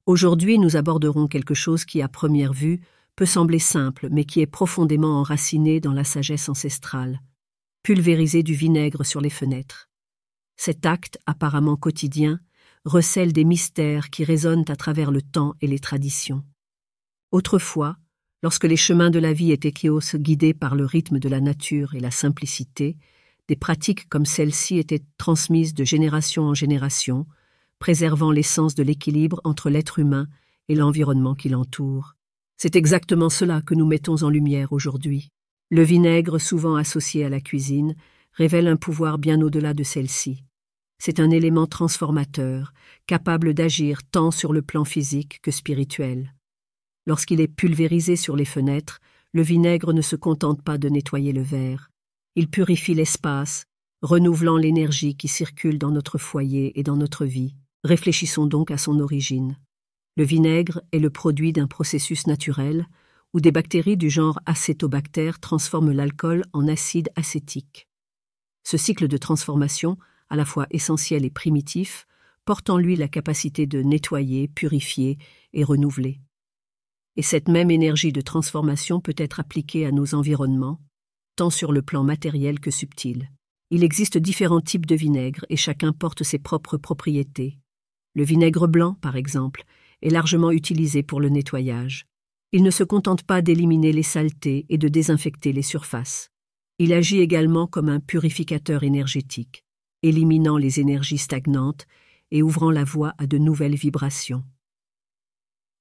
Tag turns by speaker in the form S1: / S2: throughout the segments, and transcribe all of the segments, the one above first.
S1: Aujourd'hui, nous aborderons quelque chose qui, à première vue, peut sembler simple, mais qui est profondément enraciné dans la sagesse ancestrale. Pulvériser du vinaigre sur les fenêtres. Cet acte, apparemment quotidien, recèle des mystères qui résonnent à travers le temps et les traditions. Autrefois, lorsque les chemins de la vie étaient guidés par le rythme de la nature et la simplicité, des pratiques comme celle-ci étaient transmises de génération en génération, préservant l'essence de l'équilibre entre l'être humain et l'environnement qui l'entoure. C'est exactement cela que nous mettons en lumière aujourd'hui. Le vinaigre, souvent associé à la cuisine, révèle un pouvoir bien au-delà de celle-ci. C'est un élément transformateur, capable d'agir tant sur le plan physique que spirituel. Lorsqu'il est pulvérisé sur les fenêtres, le vinaigre ne se contente pas de nettoyer le verre. Il purifie l'espace, renouvelant l'énergie qui circule dans notre foyer et dans notre vie. Réfléchissons donc à son origine. Le vinaigre est le produit d'un processus naturel où des bactéries du genre acétobactère transforment l'alcool en acide acétique. Ce cycle de transformation, à la fois essentiel et primitif, porte en lui la capacité de nettoyer, purifier et renouveler. Et cette même énergie de transformation peut être appliquée à nos environnements, tant sur le plan matériel que subtil. Il existe différents types de vinaigre et chacun porte ses propres propriétés. Le vinaigre blanc, par exemple, est largement utilisé pour le nettoyage. Il ne se contente pas d'éliminer les saletés et de désinfecter les surfaces. Il agit également comme un purificateur énergétique, éliminant les énergies stagnantes et ouvrant la voie à de nouvelles vibrations.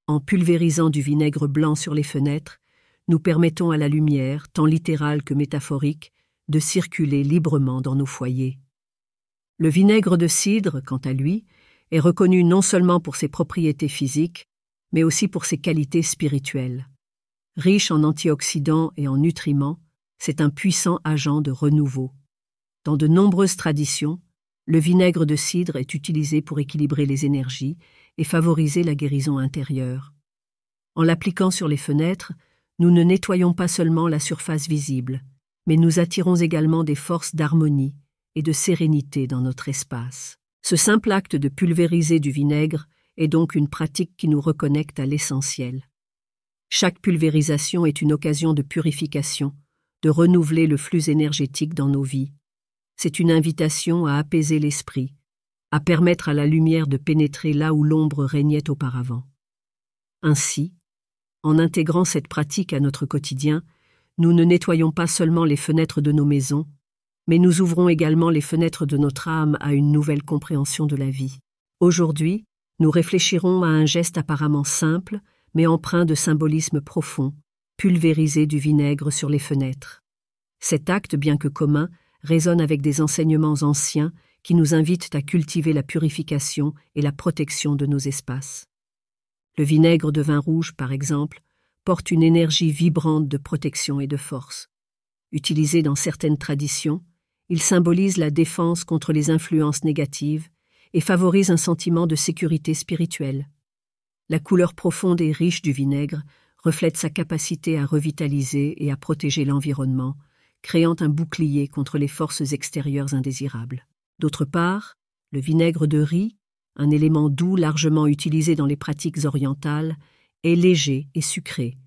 S1: En pulvérisant du vinaigre blanc sur les fenêtres, nous permettons à la lumière, tant littérale que métaphorique, de circuler librement dans nos foyers. Le vinaigre de cidre, quant à lui, est reconnu non seulement pour ses propriétés physiques, mais aussi pour ses qualités spirituelles. Riche en antioxydants et en nutriments, c'est un puissant agent de renouveau. Dans de nombreuses traditions, le vinaigre de cidre est utilisé pour équilibrer les énergies et favoriser la guérison intérieure. En l'appliquant sur les fenêtres, nous ne nettoyons pas seulement la surface visible, mais nous attirons également des forces d'harmonie et de sérénité dans notre espace. Ce simple acte de pulvériser du vinaigre est donc une pratique qui nous reconnecte à l'essentiel. Chaque pulvérisation est une occasion de purification, de renouveler le flux énergétique dans nos vies. C'est une invitation à apaiser l'esprit, à permettre à la lumière de pénétrer là où l'ombre régnait auparavant. Ainsi, en intégrant cette pratique à notre quotidien, nous ne nettoyons pas seulement les fenêtres de nos maisons, mais nous ouvrons également les fenêtres de notre âme à une nouvelle compréhension de la vie. Aujourd'hui, nous réfléchirons à un geste apparemment simple, mais empreint de symbolisme profond, pulvériser du vinaigre sur les fenêtres. Cet acte, bien que commun, résonne avec des enseignements anciens qui nous invitent à cultiver la purification et la protection de nos espaces. Le vinaigre de vin rouge, par exemple, porte une énergie vibrante de protection et de force. Utilisé dans certaines traditions, il symbolise la défense contre les influences négatives et favorise un sentiment de sécurité spirituelle. La couleur profonde et riche du vinaigre reflète sa capacité à revitaliser et à protéger l'environnement, créant un bouclier contre les forces extérieures indésirables. D'autre part, le vinaigre de riz, un élément doux largement utilisé dans les pratiques orientales, est léger et sucré,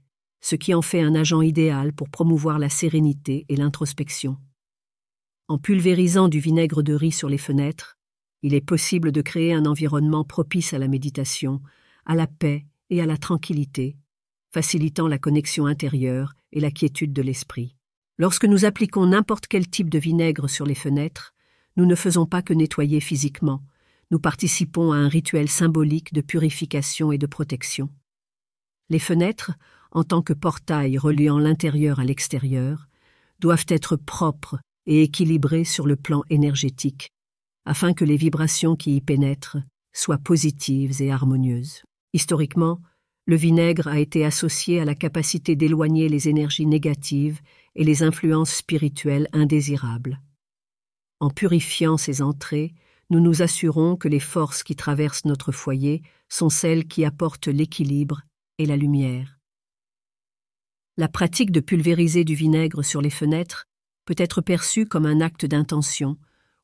S1: ce qui en fait un agent idéal pour promouvoir la sérénité et l'introspection. En pulvérisant du vinaigre de riz sur les fenêtres, il est possible de créer un environnement propice à la méditation, à la paix et à la tranquillité, facilitant la connexion intérieure et la quiétude de l'esprit. Lorsque nous appliquons n'importe quel type de vinaigre sur les fenêtres, nous ne faisons pas que nettoyer physiquement, nous participons à un rituel symbolique de purification et de protection. Les fenêtres, en tant que portail reliant l'intérieur à l'extérieur, doivent être propres et équilibrées sur le plan énergétique, afin que les vibrations qui y pénètrent soient positives et harmonieuses. Historiquement, le vinaigre a été associé à la capacité d'éloigner les énergies négatives et les influences spirituelles indésirables. En purifiant ces entrées, nous nous assurons que les forces qui traversent notre foyer sont celles qui apportent l'équilibre et la lumière. La pratique de pulvériser du vinaigre sur les fenêtres peut être perçue comme un acte d'intention,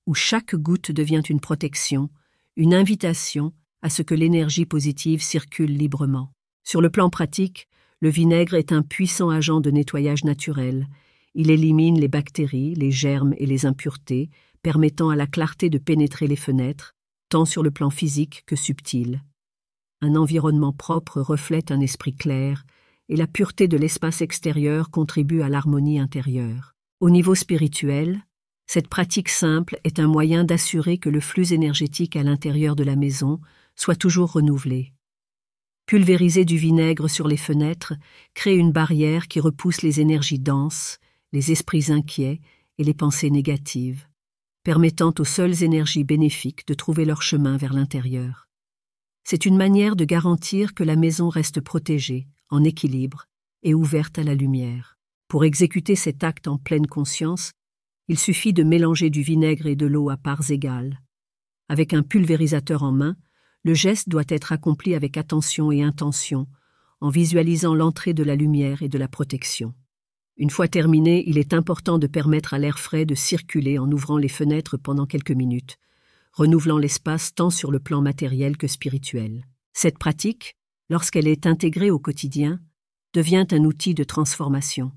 S1: où chaque goutte devient une protection, une invitation à ce que l'énergie positive circule librement. Sur le plan pratique, le vinaigre est un puissant agent de nettoyage naturel. Il élimine les bactéries, les germes et les impuretés, permettant à la clarté de pénétrer les fenêtres, tant sur le plan physique que subtil. Un environnement propre reflète un esprit clair, et la pureté de l'espace extérieur contribue à l'harmonie intérieure. Au niveau spirituel, cette pratique simple est un moyen d'assurer que le flux énergétique à l'intérieur de la maison soit toujours renouvelé. Pulvériser du vinaigre sur les fenêtres crée une barrière qui repousse les énergies denses, les esprits inquiets et les pensées négatives, permettant aux seules énergies bénéfiques de trouver leur chemin vers l'intérieur. C'est une manière de garantir que la maison reste protégée, en équilibre et ouverte à la lumière. Pour exécuter cet acte en pleine conscience, il suffit de mélanger du vinaigre et de l'eau à parts égales. Avec un pulvérisateur en main, le geste doit être accompli avec attention et intention, en visualisant l'entrée de la lumière et de la protection. Une fois terminé, il est important de permettre à l'air frais de circuler en ouvrant les fenêtres pendant quelques minutes, renouvelant l'espace tant sur le plan matériel que spirituel. Cette pratique, lorsqu'elle est intégrée au quotidien, devient un outil de transformation.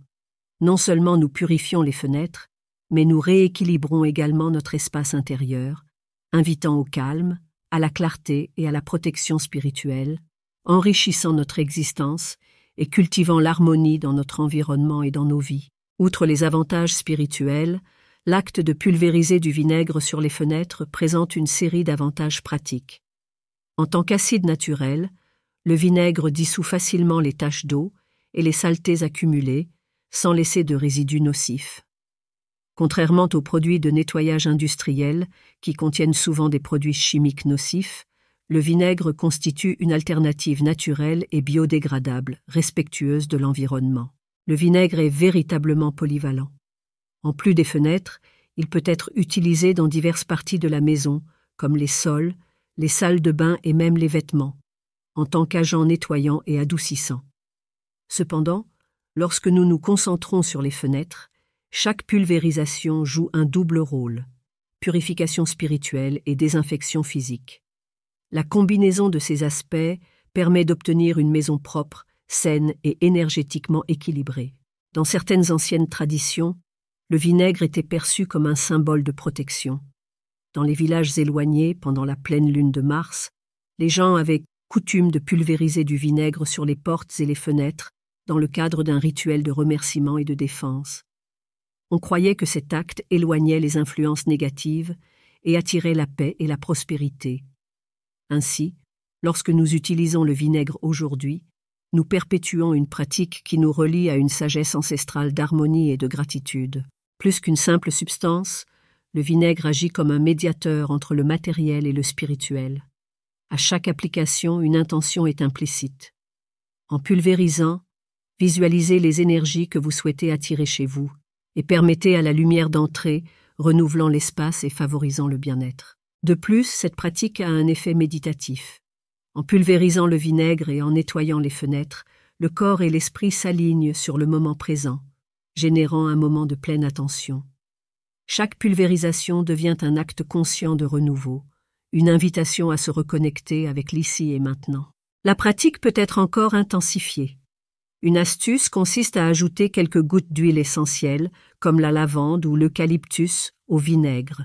S1: Non seulement nous purifions les fenêtres, mais nous rééquilibrons également notre espace intérieur, invitant au calme, à la clarté et à la protection spirituelle, enrichissant notre existence et cultivant l'harmonie dans notre environnement et dans nos vies. Outre les avantages spirituels, l'acte de pulvériser du vinaigre sur les fenêtres présente une série d'avantages pratiques. En tant qu'acide naturel, le vinaigre dissout facilement les taches d'eau et les saletés accumulées, sans laisser de résidus nocifs. Contrairement aux produits de nettoyage industriels, qui contiennent souvent des produits chimiques nocifs, le vinaigre constitue une alternative naturelle et biodégradable, respectueuse de l'environnement. Le vinaigre est véritablement polyvalent. En plus des fenêtres, il peut être utilisé dans diverses parties de la maison, comme les sols, les salles de bain et même les vêtements, en tant qu'agent nettoyant et adoucissant. Cependant, lorsque nous nous concentrons sur les fenêtres, chaque pulvérisation joue un double rôle, purification spirituelle et désinfection physique. La combinaison de ces aspects permet d'obtenir une maison propre, saine et énergétiquement équilibrée. Dans certaines anciennes traditions, le vinaigre était perçu comme un symbole de protection. Dans les villages éloignés, pendant la pleine lune de mars, les gens avaient coutume de pulvériser du vinaigre sur les portes et les fenêtres dans le cadre d'un rituel de remerciement et de défense. On croyait que cet acte éloignait les influences négatives et attirait la paix et la prospérité. Ainsi, lorsque nous utilisons le vinaigre aujourd'hui, nous perpétuons une pratique qui nous relie à une sagesse ancestrale d'harmonie et de gratitude. Plus qu'une simple substance, le vinaigre agit comme un médiateur entre le matériel et le spirituel. À chaque application, une intention est implicite. En pulvérisant, visualisez les énergies que vous souhaitez attirer chez vous et permettez à la lumière d'entrer, renouvelant l'espace et favorisant le bien-être. De plus, cette pratique a un effet méditatif. En pulvérisant le vinaigre et en nettoyant les fenêtres, le corps et l'esprit s'alignent sur le moment présent, générant un moment de pleine attention. Chaque pulvérisation devient un acte conscient de renouveau, une invitation à se reconnecter avec l'ici et maintenant. La pratique peut être encore intensifiée. Une astuce consiste à ajouter quelques gouttes d'huile essentielle, comme la lavande ou l'eucalyptus, au vinaigre.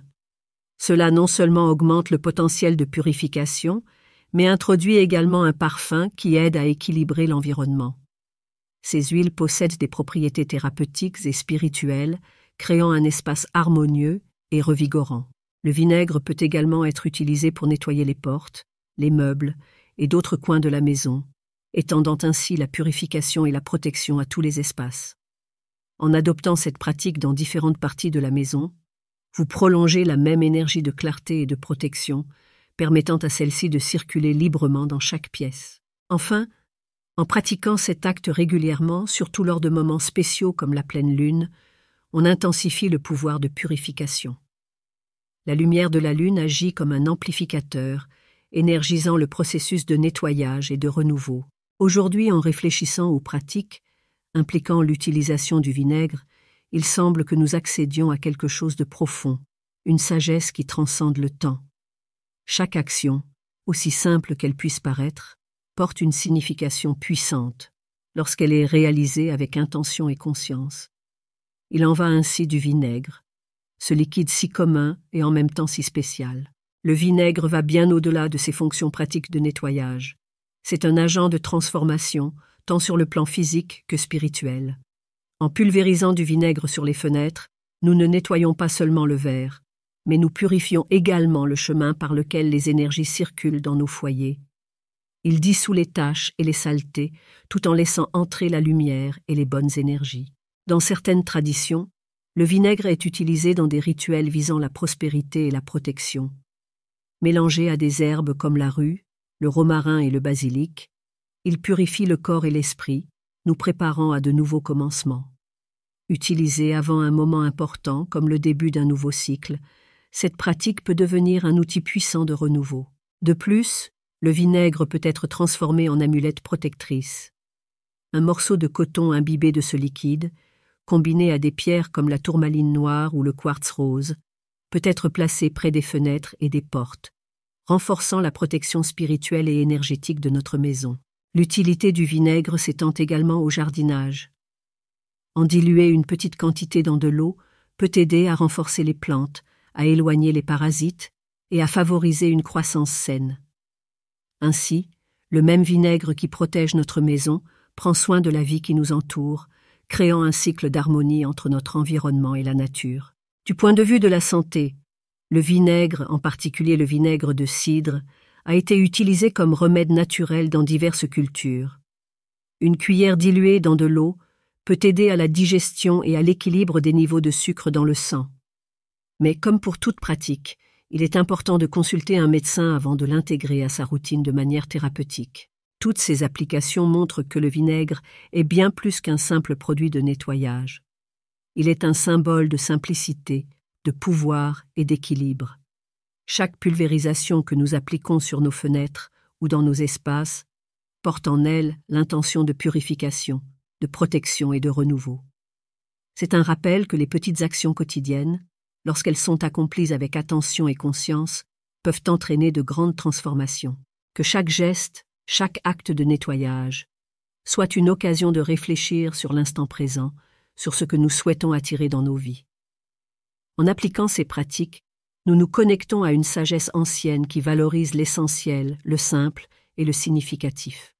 S1: Cela non seulement augmente le potentiel de purification, mais introduit également un parfum qui aide à équilibrer l'environnement. Ces huiles possèdent des propriétés thérapeutiques et spirituelles, créant un espace harmonieux et revigorant. Le vinaigre peut également être utilisé pour nettoyer les portes, les meubles et d'autres coins de la maison, étendant ainsi la purification et la protection à tous les espaces. En adoptant cette pratique dans différentes parties de la maison, vous prolongez la même énergie de clarté et de protection, permettant à celle-ci de circuler librement dans chaque pièce. Enfin, en pratiquant cet acte régulièrement, surtout lors de moments spéciaux comme la pleine lune, on intensifie le pouvoir de purification. La lumière de la lune agit comme un amplificateur, énergisant le processus de nettoyage et de renouveau. Aujourd'hui, en réfléchissant aux pratiques impliquant l'utilisation du vinaigre, il semble que nous accédions à quelque chose de profond, une sagesse qui transcende le temps. Chaque action, aussi simple qu'elle puisse paraître, porte une signification puissante lorsqu'elle est réalisée avec intention et conscience. Il en va ainsi du vinaigre, ce liquide si commun et en même temps si spécial. Le vinaigre va bien au-delà de ses fonctions pratiques de nettoyage. C'est un agent de transformation, tant sur le plan physique que spirituel. En pulvérisant du vinaigre sur les fenêtres, nous ne nettoyons pas seulement le verre, mais nous purifions également le chemin par lequel les énergies circulent dans nos foyers. Il dissout les taches et les saletés, tout en laissant entrer la lumière et les bonnes énergies. Dans certaines traditions, le vinaigre est utilisé dans des rituels visant la prospérité et la protection. Mélangé à des herbes comme la rue, le romarin et le basilic, il purifie le corps et l'esprit, nous préparant à de nouveaux commencements. Utilisé avant un moment important comme le début d'un nouveau cycle, cette pratique peut devenir un outil puissant de renouveau. De plus, le vinaigre peut être transformé en amulette protectrice. Un morceau de coton imbibé de ce liquide, combiné à des pierres comme la tourmaline noire ou le quartz rose, peut être placé près des fenêtres et des portes, renforçant la protection spirituelle et énergétique de notre maison. L'utilité du vinaigre s'étend également au jardinage. En diluer une petite quantité dans de l'eau peut aider à renforcer les plantes, à éloigner les parasites et à favoriser une croissance saine. Ainsi, le même vinaigre qui protège notre maison prend soin de la vie qui nous entoure, créant un cycle d'harmonie entre notre environnement et la nature. Du point de vue de la santé, le vinaigre, en particulier le vinaigre de cidre, a été utilisé comme remède naturel dans diverses cultures. Une cuillère diluée dans de l'eau peut aider à la digestion et à l'équilibre des niveaux de sucre dans le sang. Mais comme pour toute pratique, il est important de consulter un médecin avant de l'intégrer à sa routine de manière thérapeutique. Toutes ces applications montrent que le vinaigre est bien plus qu'un simple produit de nettoyage. Il est un symbole de simplicité, de pouvoir et d'équilibre. Chaque pulvérisation que nous appliquons sur nos fenêtres ou dans nos espaces porte en elle l'intention de purification, de protection et de renouveau. C'est un rappel que les petites actions quotidiennes, lorsqu'elles sont accomplies avec attention et conscience, peuvent entraîner de grandes transformations. Que chaque geste, chaque acte de nettoyage, soit une occasion de réfléchir sur l'instant présent, sur ce que nous souhaitons attirer dans nos vies. En appliquant ces pratiques, nous nous connectons à une sagesse ancienne qui valorise l'essentiel, le simple et le significatif.